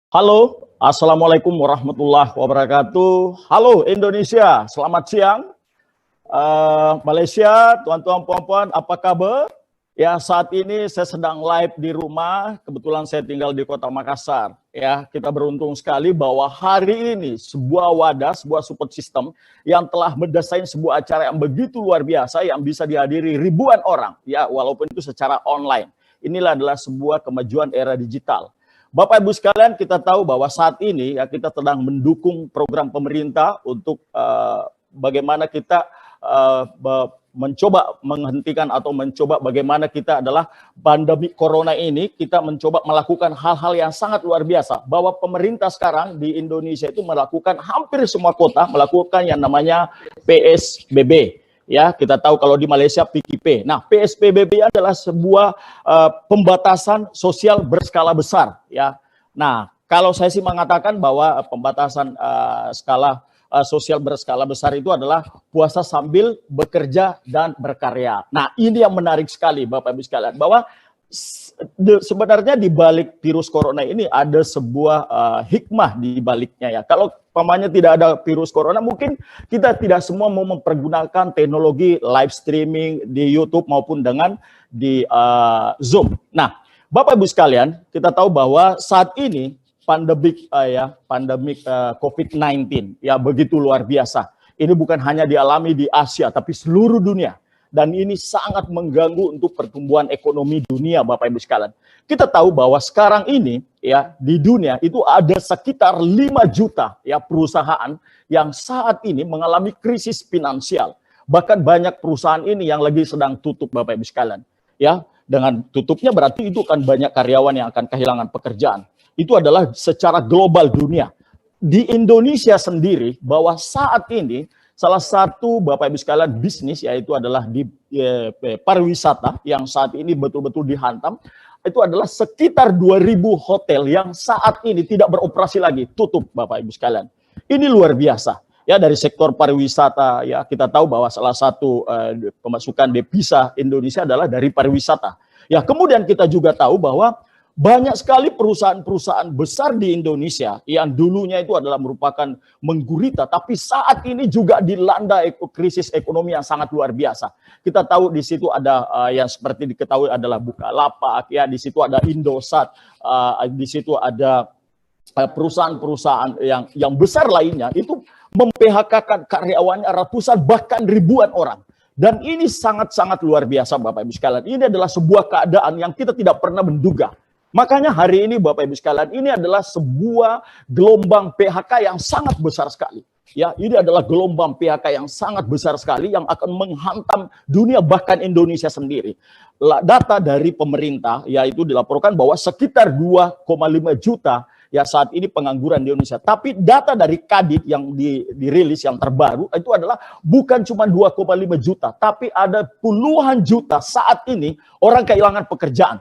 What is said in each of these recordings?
Halo, Assalamualaikum warahmatullahi wabarakatuh. Halo Indonesia, selamat siang. Malaysia, tuan-tuan puan-puan, apa kabar? Ya, saat ini saya sedang live di rumah. Kebetulan saya tinggal di Kota Makassar. Ya, kita beruntung sekali bahwa hari ini sebuah wadah, sebuah support system yang telah mendesain sebuah acara yang begitu luar biasa yang bisa dihadiri ribuan orang. Ya, walaupun itu secara online. Inilah adalah sebuah kemajuan era digital. Bapak Ibu sekalian, kita tahu bahwa saat ini ya kita sedang mendukung program pemerintah untuk bagaimana kita mencoba menghentikan atau mencoba bagaimana kita adalah pandemi corona ini, kita mencoba melakukan hal-hal yang sangat luar biasa. Bahwa pemerintah sekarang di Indonesia itu melakukan hampir semua kota melakukan yang namanya PSBB. Ya, kita tahu kalau di Malaysia PKP. Nah, PSBB adalah sebuah pembatasan sosial berskala besar. Ya, nah kalau saya sih mengatakan bahwa pembatasan skala sosial berskala besar itu adalah puasa sambil bekerja dan berkarya. Nah, ini yang menarik sekali, Bapak Ibu sekalian, bahwa sebenarnya di balik virus corona ini ada sebuah hikmah di baliknya ya. Kalau pamannya tidak ada virus corona, mungkin kita tidak semua mau mempergunakan teknologi live streaming di YouTube maupun dengan di Zoom. Nah, Bapak Ibu sekalian, kita tahu bahwa saat ini pandemik COVID-19 ya begitu luar biasa. Ini bukan hanya dialami di Asia tapi seluruh dunia. Dan ini sangat mengganggu untuk pertumbuhan ekonomi dunia, Bapak Ibu sekalian. Kita tahu bahwa sekarang ini ya di dunia itu ada sekitar 5 juta ya perusahaan yang saat ini mengalami krisis finansial. Bahkan banyak perusahaan ini yang lagi sedang tutup, Bapak Ibu sekalian. Ya, dengan tutupnya berarti itu kan banyak karyawan yang akan kehilangan pekerjaan. Itu adalah secara global dunia. Di Indonesia sendiri bahwa saat ini salah satu Bapak Ibu sekalian bisnis yaitu adalah di pariwisata yang saat ini betul-betul dihantam. Itu adalah sekitar 2.000 hotel yang saat ini tidak beroperasi lagi, tutup Bapak Ibu sekalian. Ini luar biasa. Ya, dari sektor pariwisata ya kita tahu bahwa salah satu pemasukan devisa Indonesia adalah dari pariwisata. Ya, kemudian kita juga tahu bahwa banyak sekali perusahaan-perusahaan besar di Indonesia yang dulunya itu adalah merupakan menggurita, tapi saat ini juga dilanda krisis ekonomi yang sangat luar biasa. Kita tahu di situ ada yang seperti diketahui adalah Bukalapak, ya di situ ada Indosat, di situ ada perusahaan-perusahaan yang besar lainnya itu mem-PHK-kan karyawannya ratusan bahkan ribuan orang. Dan ini sangat-sangat luar biasa, Bapak Ibu sekalian. Ini adalah sebuah keadaan yang kita tidak pernah menduga. Makanya hari ini Bapak Ibu sekalian, ini adalah sebuah gelombang PHK yang sangat besar sekali. Ya, ini adalah gelombang PHK yang sangat besar sekali yang akan menghantam dunia bahkan Indonesia sendiri. Data dari pemerintah yaitu dilaporkan bahwa sekitar 2,5 juta ya saat ini pengangguran di Indonesia. Tapi data dari Kadin yang dirilis yang terbaru itu adalah bukan cuma 2,5 juta, tapi ada puluhan juta saat ini orang kehilangan pekerjaan.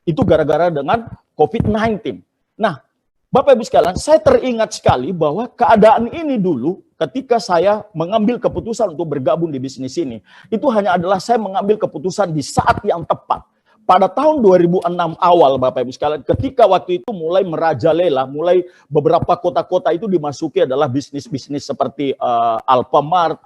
Itu gara-gara dengan COVID-19. Nah, Bapak Ibu sekalian, saya teringat sekali bahwa keadaan ini dulu ketika saya mengambil keputusan untuk bergabung di bisnis ini, itu hanya adalah saya mengambil keputusan di saat yang tepat. Pada tahun 2006 awal, Bapak Ibu sekalian, ketika waktu itu mulai merajalela, mulai beberapa kota-kota itu dimasuki adalah bisnis-bisnis seperti Alfamart,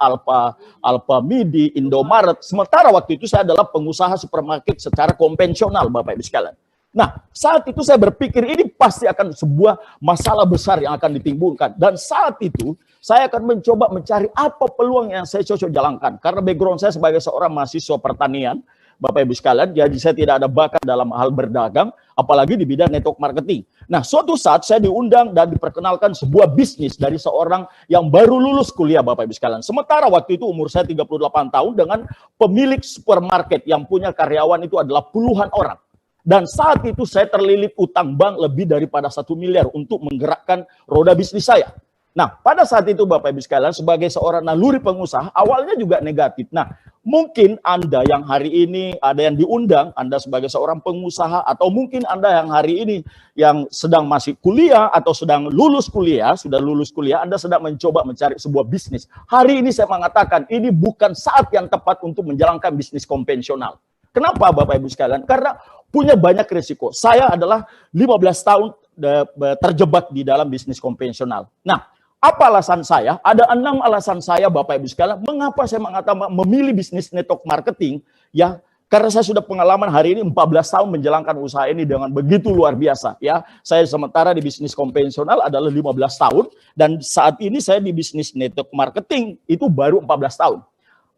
Alfamidi, Indomaret. Sementara waktu itu saya adalah pengusaha supermarket secara konvensional, Bapak Ibu sekalian. Nah, saat itu saya berpikir ini pasti akan sebuah masalah besar yang akan ditimbulkan. Dan saat itu saya akan mencoba mencari apa peluang yang saya cocok jalankan. Karena background saya sebagai seorang mahasiswa pertanian, Bapak Ibu sekalian, jadi saya tidak ada bakat dalam hal berdagang, apalagi di bidang network marketing. Nah, suatu saat saya diundang dan diperkenalkan sebuah bisnis dari seorang yang baru lulus kuliah, Bapak Ibu sekalian. Sementara waktu itu umur saya 38 tahun dengan pemilik supermarket yang punya karyawan itu adalah puluhan orang. Dan saat itu saya terlilit utang bank lebih daripada 1 miliar untuk menggerakkan roda bisnis saya. Nah, pada saat itu Bapak Ibu sekalian, sebagai seorang naluri pengusaha, awalnya juga negatif. Nah, mungkin Anda yang hari ini ada yang diundang, Anda sebagai seorang pengusaha, atau mungkin Anda yang hari ini yang sedang masih kuliah atau sedang lulus kuliah, sudah lulus kuliah, Anda sedang mencoba mencari sebuah bisnis. Hari ini saya mengatakan, ini bukan saat yang tepat untuk menjalankan bisnis konvensional. Kenapa Bapak Ibu sekalian? Karena punya banyak risiko. Saya adalah 15 tahun terjebak di dalam bisnis konvensional. Nah, apa alasan saya? Ada 6 alasan saya, Bapak Ibu sekalian, mengapa saya mengatakan memilih bisnis network marketing, ya. Karena saya sudah pengalaman hari ini 14 tahun menjalankan usaha ini dengan begitu luar biasa, ya. Saya sementara di bisnis konvensional adalah 15 tahun dan saat ini saya di bisnis network marketing itu baru 14 tahun.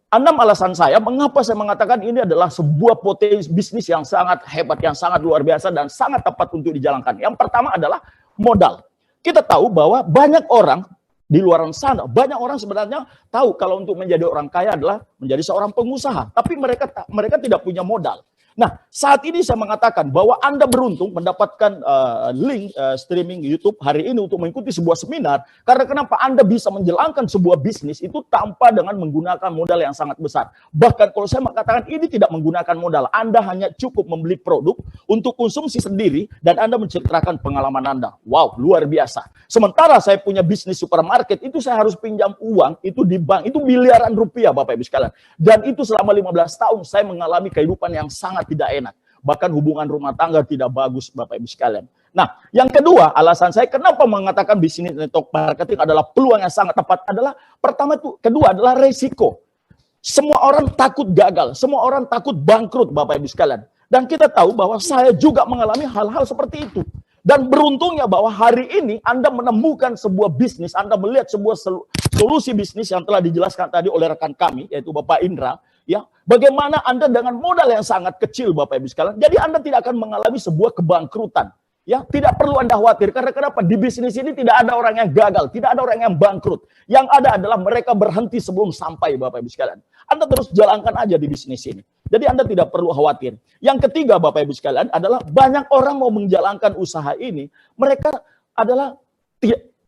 6 alasan saya mengapa saya mengatakan ini adalah sebuah potensi bisnis yang sangat hebat, yang sangat luar biasa dan sangat tepat untuk dijalankan. Yang pertama adalah modal. Kita tahu bahwa banyak orang di luar sana, banyak orang sebenarnya tahu kalau untuk menjadi orang kaya adalah menjadi seorang pengusaha, tapi mereka tidak punya modal. Nah, saat ini saya mengatakan bahwa Anda beruntung mendapatkan link streaming YouTube hari ini untuk mengikuti sebuah seminar. Karena kenapa? Anda bisa menjalankan sebuah bisnis itu tanpa dengan menggunakan modal yang sangat besar. Bahkan kalau saya mengatakan ini tidak menggunakan modal, Anda hanya cukup membeli produk untuk konsumsi sendiri dan Anda menceritakan pengalaman Anda. Wow, luar biasa. Sementara saya punya bisnis supermarket, itu saya harus pinjam uang, itu di bank, itu miliaran rupiah Bapak Ibu sekalian. Dan itu selama 15 tahun saya mengalami kehidupan yang sangat tidak enak. Bahkan hubungan rumah tangga tidak bagus Bapak Ibu sekalian. Nah, yang kedua alasan saya kenapa mengatakan bisnis network marketing adalah peluang yang sangat tepat adalah pertama itu, kedua adalah resiko. Semua orang takut gagal, semua orang takut bangkrut Bapak Ibu sekalian. Dan kita tahu bahwa saya juga mengalami hal-hal seperti itu. Dan beruntungnya bahwa hari ini Anda menemukan sebuah bisnis, Anda melihat sebuah solusi bisnis yang telah dijelaskan tadi oleh rekan kami, yaitu Bapak Indra. Ya, bagaimana Anda dengan modal yang sangat kecil Bapak Ibu sekalian, jadi Anda tidak akan mengalami sebuah kebangkrutan. Ya, tidak perlu Anda khawatir. Karena kenapa? Di bisnis ini tidak ada orang yang gagal, tidak ada orang yang bangkrut. Yang ada adalah mereka berhenti sebelum sampai Bapak Ibu sekalian. Anda terus jalankan aja di bisnis ini. Jadi Anda tidak perlu khawatir. Yang ketiga Bapak Ibu sekalian adalah banyak orang mau menjalankan usaha ini, mereka adalah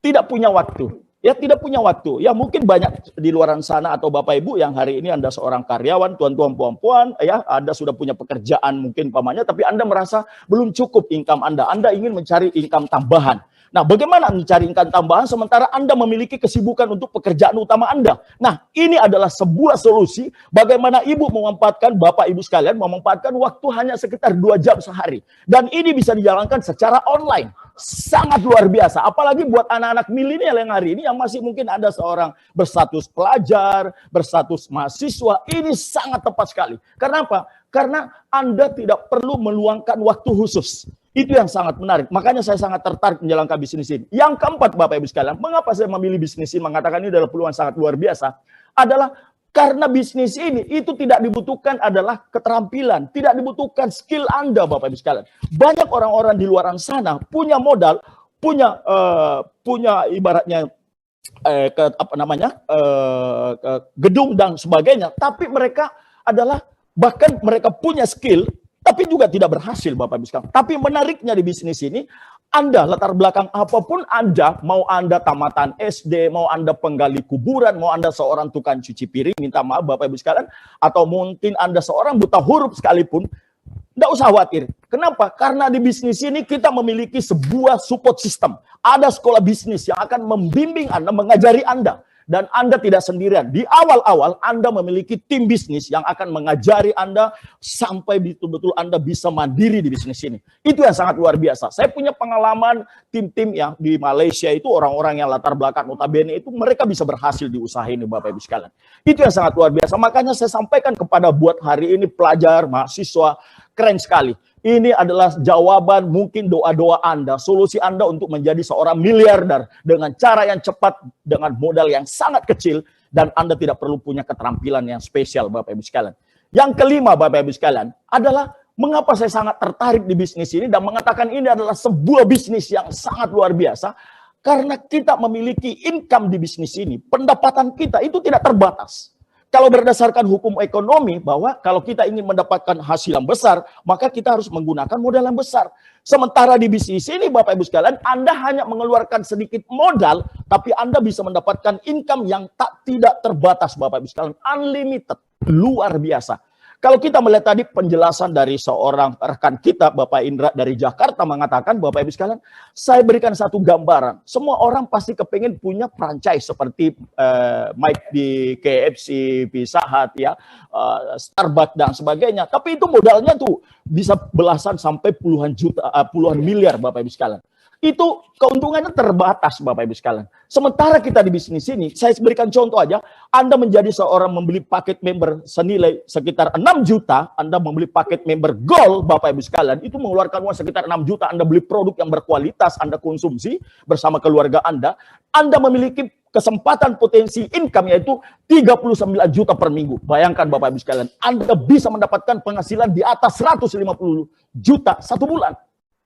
tidak punya waktu. Ya, tidak punya waktu. Ya, mungkin banyak di luar sana atau Bapak Ibu yang hari ini Anda seorang karyawan, tuan-tuan, puan-puan, ya, Anda sudah punya pekerjaan mungkin pamannya, tapi Anda merasa belum cukup income Anda. Anda ingin mencari income tambahan. Nah, bagaimana mencari income tambahan sementara Anda memiliki kesibukan untuk pekerjaan utama Anda? Nah, ini adalah sebuah solusi bagaimana Ibu memanfaatkan, Bapak Ibu sekalian, memanfaatkan waktu hanya sekitar 2 jam sehari. Dan ini bisa dijalankan secara online. Sangat luar biasa. Apalagi buat anak-anak milenial yang hari ini yang masih mungkin ada seorang berstatus pelajar, berstatus mahasiswa. Ini sangat tepat sekali. Karena apa? Karena Anda tidak perlu meluangkan waktu khusus. Itu yang sangat menarik. Makanya saya sangat tertarik menjalankan bisnis ini. Yang keempat Bapak Ibu sekalian, mengapa saya memilih bisnis ini, mengatakan ini adalah peluang sangat luar biasa, adalah karena bisnis ini itu tidak dibutuhkan adalah keterampilan, tidak dibutuhkan skill Anda Bapak Ibu sekalian. Banyak orang-orang di luar sana punya modal, punya ibaratnya gedung dan sebagainya, tapi mereka adalah bahkan mereka punya skill tapi juga tidak berhasil Bapak Ibu sekalian. Tapi menariknya di bisnis ini, Anda latar belakang apapun Anda, mau Anda tamatan SD, mau Anda penggali kuburan, mau Anda seorang tukang cuci piring, minta maaf Bapak Ibu sekalian, atau mungkin Anda seorang buta huruf sekalipun, tidak usah khawatir. Kenapa? Karena di bisnis ini kita memiliki sebuah support system. Ada sekolah bisnis yang akan membimbing Anda, mengajari Anda. Dan Anda tidak sendirian. Di awal-awal Anda memiliki tim bisnis yang akan mengajari Anda sampai betul-betul Anda bisa mandiri di bisnis ini. Itu yang sangat luar biasa. Saya punya pengalaman tim-tim yang di Malaysia itu orang-orang yang latar belakang notabene itu mereka bisa berhasil di usaha ini Bapak Ibu sekalian. Itu yang sangat luar biasa. Makanya saya sampaikan kepada buat hari ini pelajar, mahasiswa, keren sekali. Ini adalah jawaban mungkin doa-doa Anda, solusi Anda untuk menjadi seorang miliarder dengan cara yang cepat, dengan modal yang sangat kecil, dan Anda tidak perlu punya keterampilan yang spesial Bapak Ibu sekalian. Yang kelima Bapak Ibu sekalian adalah mengapa saya sangat tertarik di bisnis ini dan mengatakan ini adalah sebuah bisnis yang sangat luar biasa, karena kita memiliki income di bisnis ini, pendapatan kita itu tidak terbatas. Kalau berdasarkan hukum ekonomi bahwa kalau kita ingin mendapatkan hasil yang besar, maka kita harus menggunakan modal yang besar. Sementara di bisnis ini Bapak Ibu sekalian, Anda hanya mengeluarkan sedikit modal, tapi Anda bisa mendapatkan income yang tidak terbatas Bapak Ibu sekalian. Unlimited. Luar biasa. Kalau kita melihat tadi penjelasan dari seorang rekan kita, Bapak Indra dari Jakarta mengatakan, Bapak Ibu sekalian, saya berikan satu gambaran. Semua orang pasti kepingin punya franchise seperti Mike di KFC, Pizza Hut, ya, Starbucks dan sebagainya. Tapi itu modalnya tuh bisa belasan sampai puluhan juta, puluhan miliar Bapak Ibu sekalian. itu keuntungannya terbatas Bapak Ibu sekalian. Sementara kita di bisnis ini, saya berikan contoh aja, Anda menjadi seorang membeli paket member senilai sekitar 6 juta, Anda membeli paket member Gold Bapak Ibu sekalian, itu mengeluarkan uang sekitar 6 juta, Anda beli produk yang berkualitas, Anda konsumsi bersama keluarga Anda memiliki kesempatan potensi income yaitu 39 juta per minggu. Bayangkan Bapak Ibu sekalian, Anda bisa mendapatkan penghasilan di atas 150 juta satu bulan.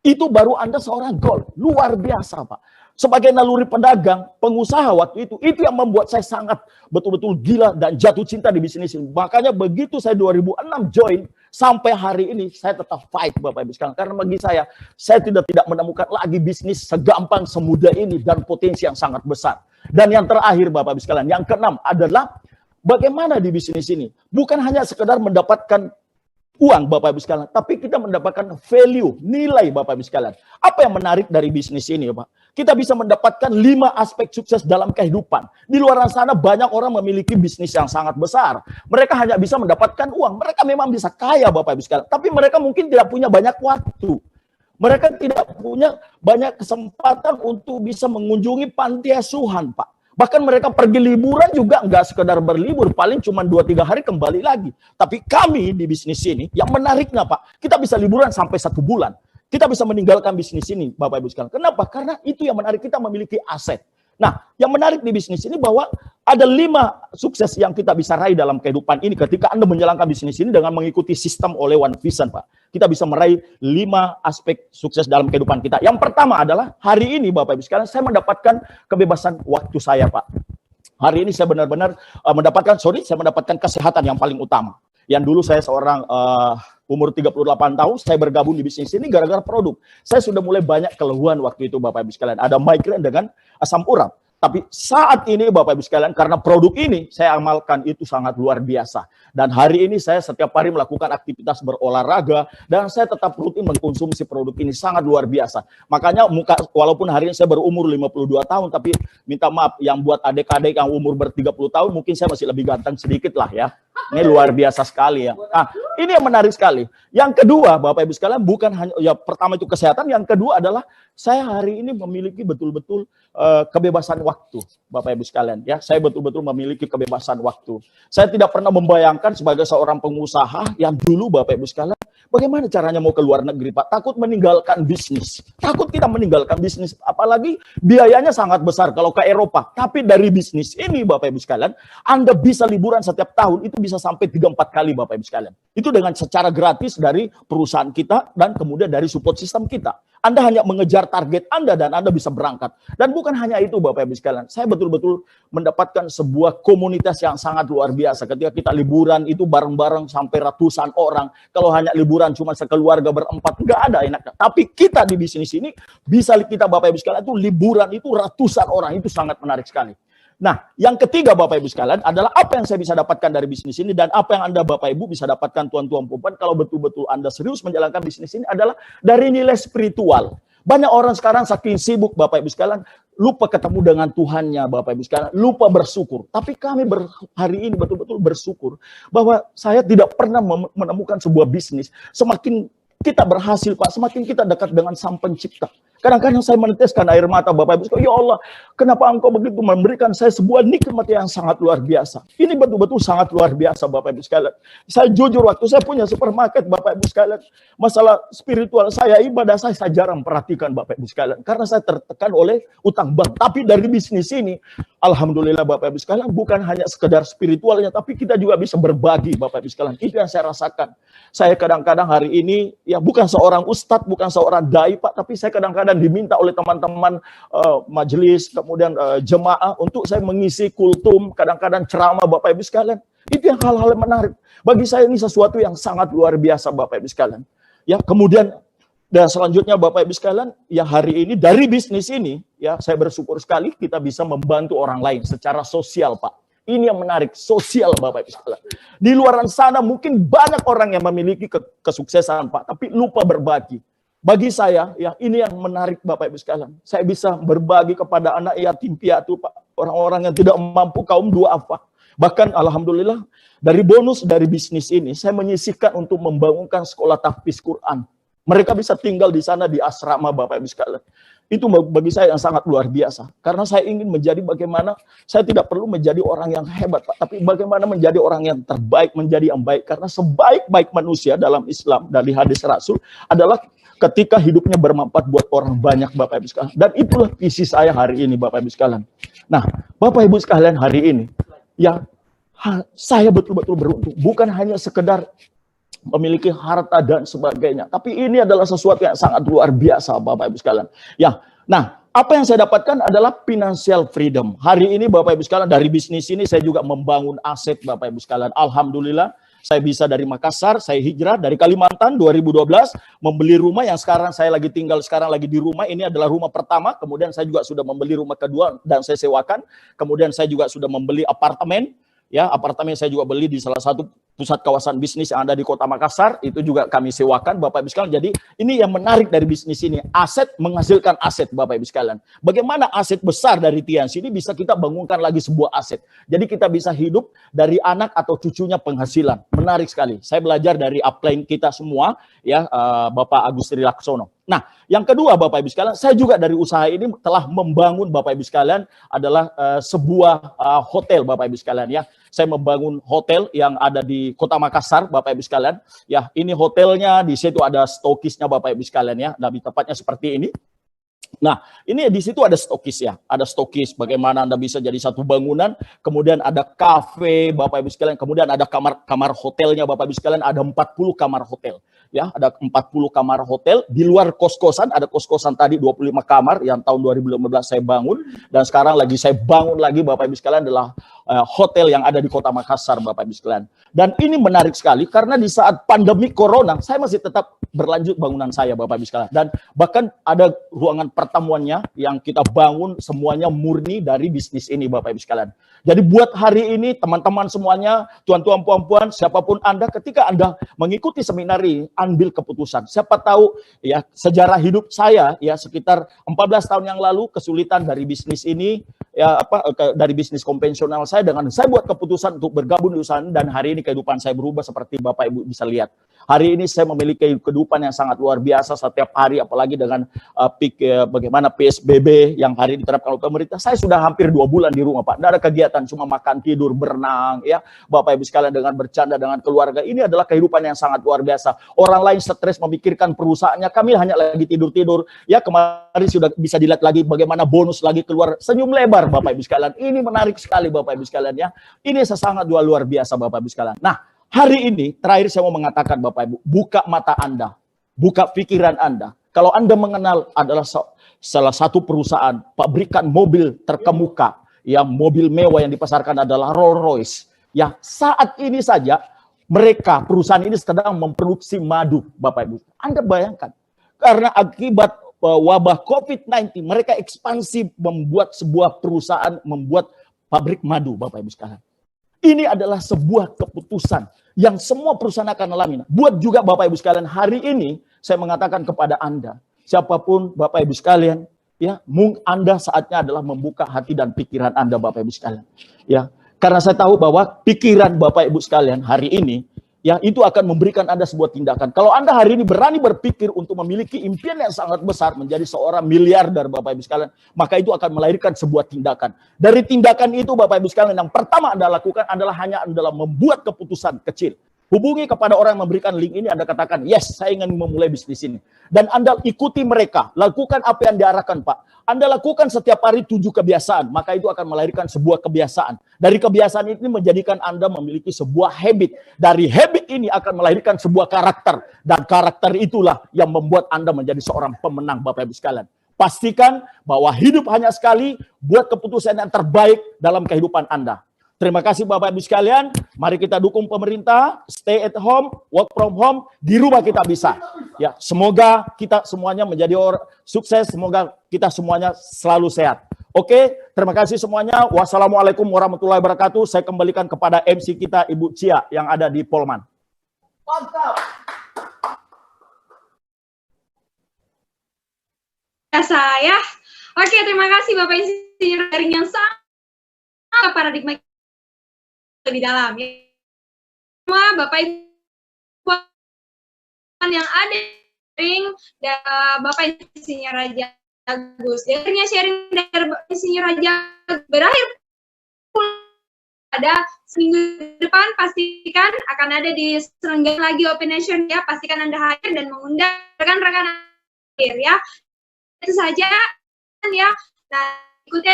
Itu baru Anda seorang Gold. Luar biasa, Pak. Sebagai naluri pedagang, pengusaha waktu itu yang membuat saya sangat betul-betul gila dan jatuh cinta di bisnis ini. Makanya begitu saya 2006 join, sampai hari ini saya tetap fight Bapak Ibu sekalian. Karena bagi saya tidak menemukan lagi bisnis segampang, semudah ini dan potensi yang sangat besar. Dan yang terakhir Bapak Ibu sekalian, yang keenam adalah bagaimana di bisnis ini. Bukan hanya sekedar mendapatkan uang Bapak Ibu sekalian, tapi kita mendapatkan value, nilai Bapak Ibu sekalian. Apa yang menarik dari bisnis ini Pak? Kita bisa mendapatkan 5 aspek sukses dalam kehidupan. Di luar sana banyak orang memiliki bisnis yang sangat besar. Mereka hanya bisa mendapatkan uang. Mereka memang bisa kaya Bapak Ibu sekalian, tapi mereka mungkin tidak punya banyak waktu. Mereka tidak punya banyak kesempatan untuk bisa mengunjungi panti asuhan Pak. Bahkan mereka pergi liburan juga nggak sekedar berlibur, paling cuma 2-3 hari kembali lagi. Tapi kami di bisnis ini, yang menariknya Pak, kita bisa liburan sampai 1 bulan. Kita bisa meninggalkan bisnis ini, Bapak Ibu sekalian. Kenapa? Karena itu yang menarik, kita memiliki aset. Nah, yang menarik di bisnis ini bahwa ada 5 sukses yang kita bisa raih dalam kehidupan ini ketika Anda menjalankan bisnis ini dengan mengikuti sistem oleh One Vision, Pak. Kita bisa meraih 5 aspek sukses dalam kehidupan kita. Yang pertama adalah hari ini, Bapak Ibu sekalian, saya mendapatkan kebebasan waktu saya, Pak. Hari ini saya benar-benar saya mendapatkan kesehatan yang paling utama. Yang dulu saya seorang umur 38 tahun, saya bergabung di bisnis ini gara-gara produk. Saya sudah mulai banyak keluhan waktu itu Bapak Ibu sekalian. Ada migrain dengan asam urat. Tapi saat ini Bapak Ibu sekalian, karena produk ini saya amalkan itu sangat luar biasa. Dan hari ini saya setiap hari melakukan aktivitas berolahraga dan saya tetap rutin mengkonsumsi produk ini sangat luar biasa. Makanya walaupun hari ini saya berumur 52 tahun, tapi minta maaf yang buat adik-adik yang umur ber-30 tahun, mungkin saya masih lebih ganteng sedikit lah ya. Ini luar biasa sekali ya. Nah, ini yang menarik sekali. Yang kedua, Bapak Ibu sekalian, bukan hanya ya pertama itu kesehatan, yang kedua adalah saya hari ini memiliki betul-betul kebebasan waktu, Bapak Ibu sekalian ya. Saya betul-betul memiliki kebebasan waktu. Saya tidak pernah membayangkan sebagai seorang pengusaha yang dulu Bapak Ibu sekalian, bagaimana caranya mau ke luar negeri, Pak? Takut meninggalkan bisnis. Takut kita meninggalkan bisnis, apalagi biayanya sangat besar kalau ke Eropa. Tapi dari bisnis ini Bapak Ibu sekalian, Anda bisa liburan setiap tahun itu bisa sampai 3-4 kali Bapak Ibu sekalian. Itu dengan secara gratis dari perusahaan kita dan kemudian dari support system kita. Anda hanya mengejar target Anda dan Anda bisa berangkat. Dan bukan hanya itu Bapak Ibu sekalian. Saya betul-betul mendapatkan sebuah komunitas yang sangat luar biasa. Ketika kita liburan itu bareng-bareng sampai ratusan orang. Kalau hanya liburan cuma sekeluarga berempat, nggak ada enaknya. Tapi kita di bisnis ini, bisa kita Bapak Ibu sekalian itu liburan itu ratusan orang. Itu sangat menarik sekali. Nah, yang ketiga Bapak Ibu sekalian adalah apa yang saya bisa dapatkan dari bisnis ini dan apa yang Anda Bapak Ibu bisa dapatkan tuan-tuan perempuan kalau betul-betul Anda serius menjalankan bisnis ini adalah dari nilai spiritual. Banyak orang sekarang saking sibuk Bapak Ibu sekalian lupa ketemu dengan Tuhannya Bapak Ibu sekalian, lupa bersyukur. Tapi kami hari ini betul-betul bersyukur bahwa saya tidak pernah menemukan sebuah bisnis semakin kita berhasil Pak, semakin kita dekat dengan Sang Pencipta. Kadang-kadang saya meneteskan air mata Bapak Ibu. Ya Allah, kenapa Engkau begitu memberikan saya sebuah nikmat yang sangat luar biasa. Ini betul-betul sangat luar biasa Bapak Ibu sekalian. Saya jujur waktu saya punya supermarket Bapak Ibu sekalian. Masalah spiritual saya, ibadah saya jarang perhatikan Bapak Ibu sekalian. Karena saya tertekan oleh utang bank. Tapi dari bisnis ini, alhamdulillah Bapak Ibu sekalian, bukan hanya sekedar spiritualnya, tapi kita juga bisa berbagi Bapak Ibu sekalian. Itu yang saya rasakan. Saya kadang-kadang hari ini, ya bukan seorang ustadz, bukan seorang dai Pak, tapi saya kadang-kadang diminta oleh teman-teman majelis, kemudian jemaah untuk saya mengisi kultum, kadang-kadang ceramah Bapak Ibu sekalian. Itu yang hal-hal yang menarik. Bagi saya ini sesuatu yang sangat luar biasa Bapak Ibu sekalian. Ya, kemudian dan selanjutnya Bapak Ibu sekalian, ya hari ini dari bisnis ini, ya saya bersyukur sekali kita bisa membantu orang lain secara sosial Pak. Ini yang menarik, sosial Bapak Ibu sekalian. Di luar sana mungkin banyak orang yang memiliki kesuksesan Pak, tapi lupa berbagi. Bagi saya, ya ini yang menarik Bapak Ibu sekalian. Saya bisa berbagi kepada anak yatim piatu Pak, orang-orang yang tidak mampu, kaum duafa. Bahkan alhamdulillah dari bonus dari bisnis ini, saya menyisihkan untuk membangunkan sekolah tahfiz Quran. Mereka bisa tinggal di sana di asrama Bapak Ibu sekalian. Itu bagi saya yang sangat luar biasa. Karena saya ingin menjadi bagaimana, saya tidak perlu menjadi orang yang hebat, Pak, tapi bagaimana menjadi orang yang terbaik, menjadi yang baik. Karena sebaik-baik manusia dalam Islam, dari hadis Rasul, adalah ketika hidupnya bermanfaat buat orang banyak, Bapak Ibu sekalian. Dan itulah visi saya hari ini, Bapak Ibu sekalian. Nah, Bapak Ibu sekalian, hari ini, ya, saya betul-betul beruntung. Bukan hanya sekedar memiliki harta dan sebagainya. Tapi ini adalah sesuatu yang sangat luar biasa, Bapak Ibu sekalian. Ya, nah, apa yang saya dapatkan adalah financial freedom. Hari ini Bapak Ibu sekalian, dari bisnis ini saya juga membangun aset, Bapak Ibu sekalian. Alhamdulillah, saya bisa dari Makassar, saya hijrah dari Kalimantan 2012, membeli rumah yang sekarang saya lagi tinggal, sekarang lagi di rumah. Ini adalah rumah pertama, kemudian saya juga sudah membeli rumah kedua dan saya sewakan. Kemudian saya juga sudah membeli apartemen. Ya, apartemen saya juga beli di salah satu pusat kawasan bisnis yang ada di Kota Makassar, itu juga kami sewakan, Bapak Ibu sekalian. Jadi ini yang menarik dari bisnis ini, aset menghasilkan aset, Bapak Ibu sekalian. Bagaimana aset besar dari Tiansi ini bisa kita bangunkan lagi sebuah aset. Jadi kita bisa hidup dari anak atau cucunya penghasilan. Menarik sekali. Saya belajar dari upline kita semua, ya, Bapak Agus Laksono. Nah, yang kedua Bapak Ibu sekalian, saya juga dari usaha ini telah membangun, Bapak Ibu sekalian, adalah sebuah hotel, Bapak Ibu sekalian, ya. Saya membangun hotel yang ada di Kota Makassar, Bapak Ibu sekalian. Ya, ini hotelnya, di situ ada stokisnya, Bapak Ibu sekalian, ya. Lebih tepatnya seperti ini. Nah, ini di situ ada stokis, ya. Ada stokis bagaimana Anda bisa jadi satu bangunan, kemudian ada kafe, Bapak Ibu sekalian, kemudian ada kamar hotelnya, Bapak Ibu sekalian, ada 40 kamar hotel. Ya, ada 40 kamar hotel, di luar kos-kosan, ada kos-kosan tadi 25 kamar yang tahun 2015 saya bangun, dan sekarang lagi saya bangun lagi, Bapak Ibu sekalian, adalah hotel yang ada di Kota Makassar, Bapak Ibu sekalian. Dan ini menarik sekali karena di saat pandemi corona, saya masih tetap berlanjut bangunan saya, Bapak Ibu sekalian. Dan bahkan ada ruangan pertemuannya yang kita bangun semuanya murni dari bisnis ini, Bapak Ibu sekalian. Jadi buat hari ini teman-teman semuanya, tuan-tuan, puan-puan, siapapun Anda, ketika Anda mengikuti seminar ini, ambil keputusan. Siapa tahu ya sejarah hidup saya ya sekitar 14 tahun yang lalu kesulitan dari bisnis ini, ya dari bisnis konvensional saya, dengan saya buat keputusan untuk bergabung di usaha ini, dan hari ini kehidupan saya berubah seperti Bapak Ibu bisa lihat. Hari ini saya memiliki kehidupan yang sangat luar biasa setiap hari, apalagi dengan bagaimana PSBB yang hari ini diterapkan oleh pemerintah. Saya sudah hampir 2 bulan di rumah, Pak. Tidak ada kegiatan, cuma makan, tidur, berenang, ya. Bapak Ibu sekalian, dengan bercanda dengan keluarga. Ini adalah kehidupan yang sangat luar biasa. Orang lain stres memikirkan perusahaannya, kami hanya lagi tidur-tidur. Ya, kemarin sudah bisa dilihat lagi bagaimana bonus lagi keluar, senyum lebar, Bapak Ibu sekalian. Ini menarik sekali, Bapak Ibu sekalian, ya. Ini sangat luar biasa, Bapak Ibu sekalian. Nah, hari ini, terakhir saya mau mengatakan, Bapak Ibu, buka mata Anda, buka pikiran Anda. Kalau Anda mengenal adalah salah satu perusahaan pabrikan mobil terkemuka, yang mobil mewah yang dipasarkan adalah Rolls Royce. Ya, saat ini saja mereka, perusahaan ini sedang memproduksi madu, Bapak Ibu. Anda bayangkan, karena akibat wabah COVID-19, mereka ekspansi membuat sebuah perusahaan, membuat pabrik madu, Bapak Ibu sekalian. Ini adalah sebuah keputusan yang semua perusahaan akan alami. Buat juga Bapak Ibu sekalian, hari ini saya mengatakan kepada Anda, siapapun Bapak Ibu sekalian, ya, Anda saatnya adalah membuka hati dan pikiran Anda, Bapak Ibu sekalian. Ya, karena saya tahu bahwa pikiran Bapak Ibu sekalian hari ini, ya, itu akan memberikan Anda sebuah tindakan. Kalau Anda hari ini berani berpikir untuk memiliki impian yang sangat besar, menjadi seorang miliarder, Bapak Ibu sekalian, maka itu akan melahirkan sebuah tindakan. Dari tindakan itu, Bapak Ibu sekalian, yang pertama Anda lakukan adalah membuat keputusan kecil. Hubungi kepada orang yang memberikan link ini, Anda katakan, yes, saya ingin memulai bisnis ini. Dan Anda ikuti mereka, lakukan apa yang diarahkan, Pak. Anda lakukan setiap hari 7 kebiasaan, maka itu akan melahirkan sebuah kebiasaan. Dari kebiasaan ini menjadikan Anda memiliki sebuah habit. Dari habit ini akan melahirkan sebuah karakter. Dan karakter itulah yang membuat Anda menjadi seorang pemenang, Bapak Ibu sekalian. Pastikan bahwa hidup hanya sekali, buat keputusan yang terbaik dalam kehidupan Anda. Terima kasih Bapak Ibu sekalian. Mari kita dukung pemerintah, stay at home, work from home, di rumah kita bisa. Ya, semoga kita semuanya menjadi orang sukses, semoga kita semuanya selalu sehat. Oke, terima kasih semuanya. Wassalamualaikum warahmatullahi wabarakatuh. Saya kembalikan kepada MC kita Ibu Cia yang ada di Polman. Mantap. Saya. Oke, terima kasih Bapak Insinyur Daring yang sangat paradigma lebih dalam, ya. Semua Bapak Ibu yang ada dan Bapak Insinyur Raja bagus. Akhirnya sharing dari Insinyur Raja berakhir pada seminggu depan, pastikan akan ada di selenggarakan lagi Open Nation ya. Pastikan Anda hadir dan mengundang rekan-rekan hadir ya. Itu saja ya. Nah, ikuti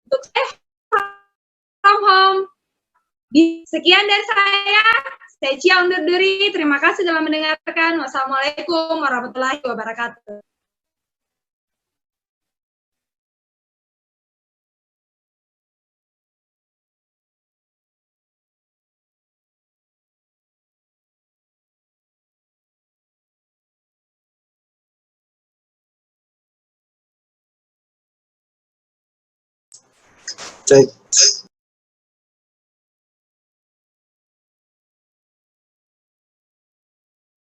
untuk from home. Sekian dari saya Cia undur diri. Terima kasih telah mendengarkan. Wassalamualaikum warahmatullahi wabarakatuh. Cek.